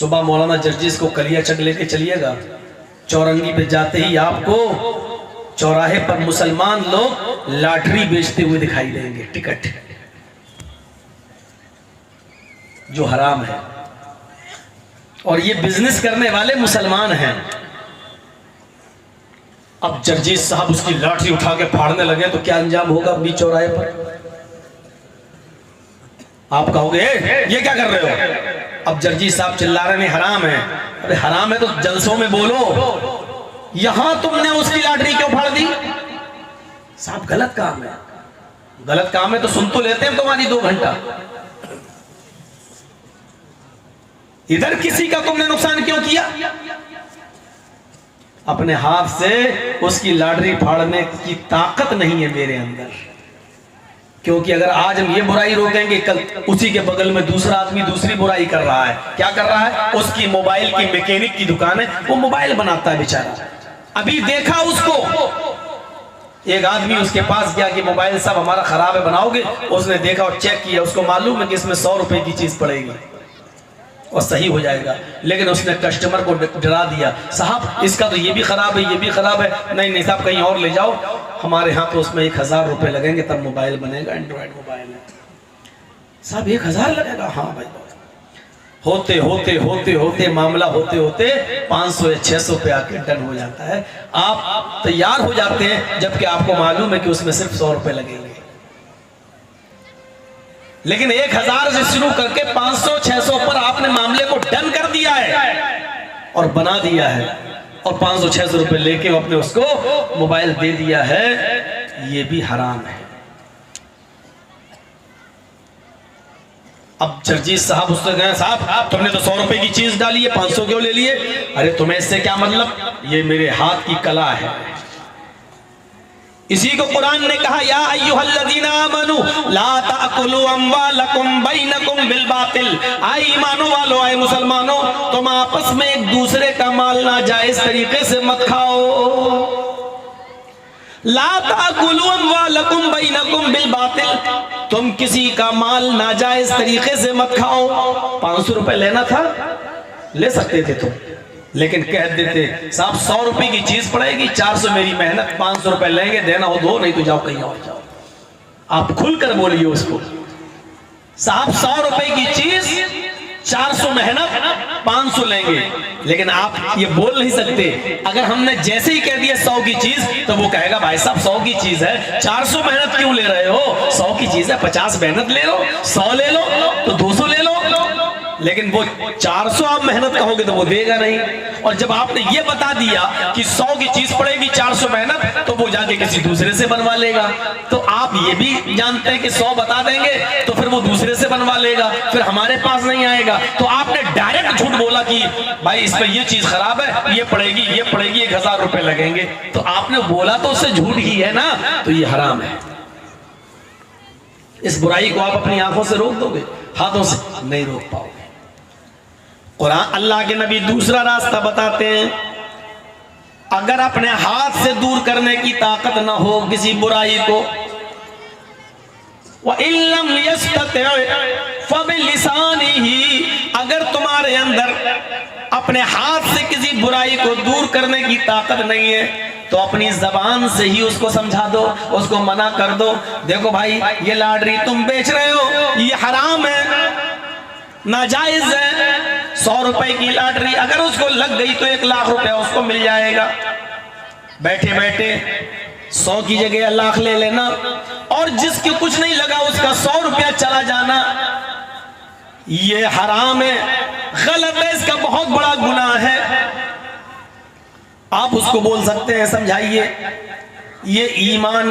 सुबह मौलाना जर्जिस को कलिया चक लेके चलिएगा, चौरंगी पे जाते ही आपको चौराहे पर मुसलमान लोग लॉटरी बेचते हुए दिखाई देंगे, टिकट, जो हराम है। और ये बिजनेस करने वाले मुसलमान हैं। अब जर्जिस साहब उसकी लाठी उठा के फाड़ने लगे तो क्या अंजाम होगा बीच चौराहे पर? आप कहोगे ये क्या कर रहे हो? अब जर्जिस साहब चिल्ला रहे हैं हराम है। अरे हराम है तो जलसों में बोलो, यहां तुमने उसकी लाटरी क्यों फाड़ दी? साहब गलत काम है, गलत काम है तो सुन तो लेते हैं तुम्हारी 2 घंटा। इधर किसी का तुमने नुकसान क्यों किया? अपने हाथ से उसकी लाटरी फाड़ने की ताकत नहीं है मेरे अंदर, क्योंकि अगर आज हम ये बुराई रोकेंगे, कल उसी के बगल में दूसरा आदमी दूसरी बुराई कर रहा है। क्या कर रहा है? उसकी मोबाइल की मैकेनिक की दुकान है, वो मोबाइल बनाता है बेचारा। अभी देखा उसको, एक आदमी उसके पास गया कि मोबाइल साहब हमारा खराब है, बनाओगे? उसने देखा और चेक किया, उसको मालूम है कि इसमें 100 रुपए की चीज पड़ेगी और सही हो जाएगा। लेकिन उसने कस्टमर को डरा दिया, साहब इसका तो ये भी खराब है, ये भी खराब है। नहीं नहीं साहब कहीं और ले जाओ, हमारे यहाँ तो उसमें 1000 रुपए लगेंगे तब मोबाइल बनेगा, एंड्रॉयड मोबाइल है। साहब 1000 लगेगा? हाँ भाई। होते होते होते होते मामला होते होते 500 या 600 पे आके डन हो जाता है। आप तैयार हो जाते हैं जबकि आपको मालूम है कि उसमें सिर्फ 100 रुपए लगेंगे। लेकिन 1000 से शुरू करके 500-600 पर आपने मामले को डन कर दिया है और बना दिया है, और 500-600 रुपए लेके आपने उसको मोबाइल दे दिया है। ये भी हराम है। अब जर्जिस साहब उससे कहे, साहब तुमने तो 100 रुपए की चीज डाली है, 500 क्यों ले लिए? अरे तुम्हें इससे क्या मतलब? ये मेरे हाथ की कला है। इसी को कुरान ने कहा, या अय्युहल्लज़ीना आमनू ला ताकुलू अम्वालकुम बैनकुम बिल बातिल। आए ईमानो वालो, आए मुसलमानों, तुम आपस में एक दूसरे का माल नाजायज तरीके से मत खाओ। ला ताकुलू अम्वालकुम बैनकुम बिल बातिल, तुम किसी का माल नाजायज तरीके से मत खाओ। 500 रुपए लेना था, ले सकते थे तुम, लेकिन कह देते साहब 100 रुपए की चीज पड़ेगी, 400 मेरी मेहनत, 500 रुपए लेंगे, देना हो दो, नहीं तो जाओ कहीं और जाओ। आप खुलकर बोलिए उसको, साहब 100 रुपए की चीज, 400 मेहनत, 500 लेंगे। लेकिन आप ये बोल नहीं सकते। अगर हमने जैसे ही कह दिया 100 की चीज तो वो कहेगा भाई साहब 100 की चीज है, 400 मेहनत क्यों ले रहे हो? 100 की चीज है, 50 मेहनत ले लो, 100 ले लो तो 200 ले लो। लेकिन वो 400 आप मेहनत कहोगे तो वो देगा नहीं। और जब आपने ये बता दिया कि 100 की चीज पड़ेगी, 400 मेहनत, तो वो जाके किसी दूसरे से बनवा लेगा। तो आप ये भी जानते हैं कि 100 बता देंगे तो फिर वो दूसरे से बनवा लेगा, फिर हमारे पास नहीं आएगा। तो आपने डायरेक्ट झूठ बोला कि भाई इसमें ये चीज खराब है, ये पड़ेगी 1000 रुपए लगेंगे। तो आपने बोला तो उससे झूठ ही है ना, तो ये हराम है। इस बुराई को आप अपनी आंखों से रोक दोगे, हाथों से नहीं रोक पाओगे। कुरान, अल्लाह के नबी दूसरा रास्ता बताते हैं, अगर अपने हाथ से दूर करने की ताकत ना हो किसी बुराई को, वइल्लम यस्तति फबिलिसानिही, अगर तुम्हारे अंदर अपने हाथ से किसी बुराई को दूर करने की ताकत नहीं है तो अपनी जबान से ही उसको समझा दो, उसको मना कर दो। देखो भाई ये लाटरी तुम बेच रहे हो, ये हराम है, नाजायज है। 100 रुपए की लाटरी अगर उसको लग गई तो 1 लाख रुपया उसको मिल जाएगा। बैठे बैठे 100 की जगह 1 लाख ले लेना, और जिसके कुछ नहीं लगा उसका 100 रुपया चला जाना, ये हराम है, गलत है, इसका बहुत बड़ा गुनाह है। आप उसको बोल सकते हैं, समझाइए, ये ईमान